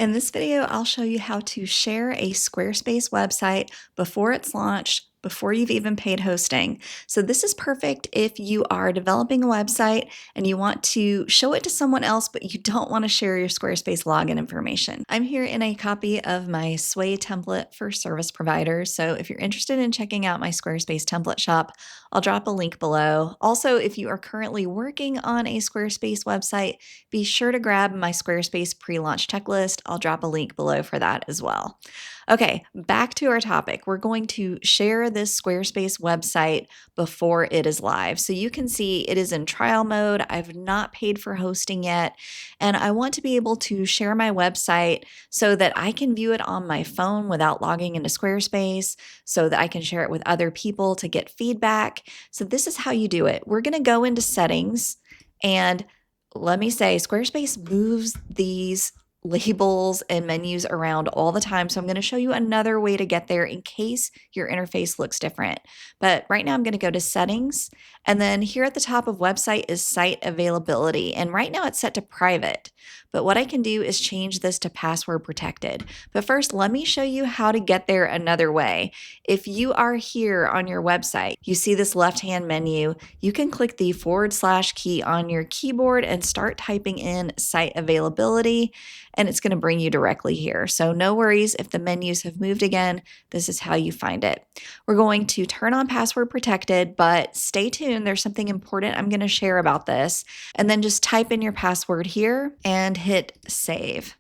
In this video, I'll show you how to share a Squarespace website before it's launched, before you've even paid hosting. So this is perfect if you are developing a website and you want to show it to someone else, but you don't want to share your Squarespace login information. I'm here in a copy of my Sway template for service providers. So if you're interested in checking out my Squarespace template shop, I'll drop a link below. Also, if you are currently working on a Squarespace website, be sure to grab my Squarespace pre-launch checklist. I'll drop a link below for that as well. Okay, back to our topic. We're going to share this Squarespace website before it is live. So you can see it is in trial mode. I've not paid for hosting yet, and I want to be able to share my website so that I can view it on my phone without logging into Squarespace, so that I can share it with other people to get feedback. So this is how you do it. We're going to go into settings, and let me say, Squarespace moves these labels and menus around all the time. So I'm going to show you another way to get there in case your interface looks different. But right now I'm going to go to settings, and then here at the top of website is site availability. And right now it's set to private. But what I can do is change this to password protected. But first, let me show you how to get there another way. If you are here on your website, you see this left-hand menu, you can click the / key on your keyboard and start typing in site availability, and it's going to bring you directly here. So no worries if the menus have moved again, this is how you find it. We're going to turn on password protected, but stay tuned. There's something important I'm going to share about this. And then just type in your password here and hit save.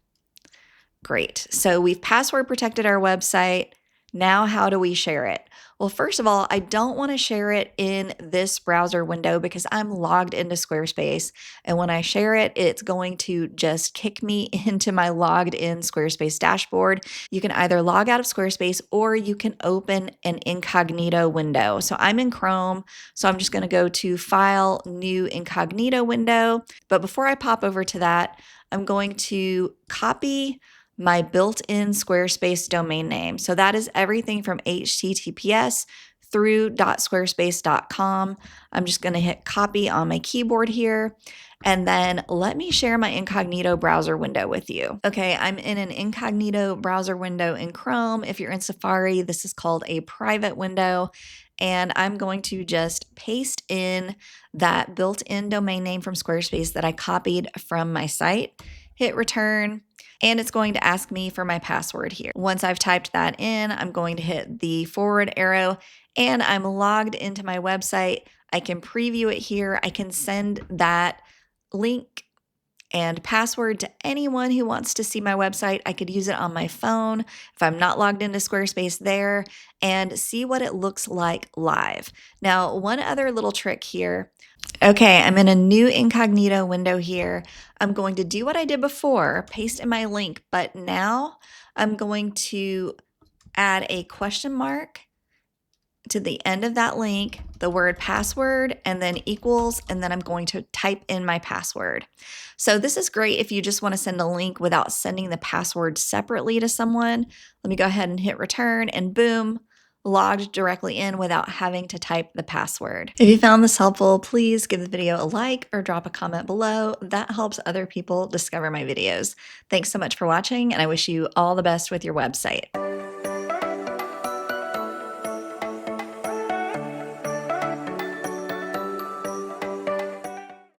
Great. So we've password protected our website. Now, how do we share it? Well, first of all, I don't want to share it in this browser window because I'm logged into Squarespace. And when I share it, it's going to just kick me into my logged in Squarespace dashboard. You can either log out of Squarespace or you can open an incognito window. So I'm in Chrome, so I'm just going to go to File, New Incognito window. But before I pop over to that, I'm going to copy my built-in Squarespace domain name. So that is everything from HTTPS through .squarespace.com. I'm just going to hit copy on my keyboard here. And then let me share my incognito browser window with you. Okay, I'm in an incognito browser window in Chrome. If you're in Safari, this is called a private window. And I'm going to just paste in that built-in domain name from Squarespace that I copied from my site, hit return, and it's going to ask me for my password here. Once I've typed that in, I'm going to hit the forward arrow, and I'm logged into my website. I can preview it here. I can send that link and password to anyone who wants to see my website. I could use it on my phone if I'm not logged into Squarespace there and see what it looks like live. Now, one other little trick here. Okay, I'm in a new incognito window here. I'm going to do what I did before, paste in my link, but now I'm going to add a question mark to the end of that link, the word password, and then equals, and then I'm going to type in my password. So this is great if you just want to send a link without sending the password separately to someone. Let me go ahead and hit return, and boom, logged directly in without having to type the password. If you found this helpful, please give the video a like or drop a comment below. That helps other people discover my videos. Thanks so much for watching, and I wish you all the best with your website.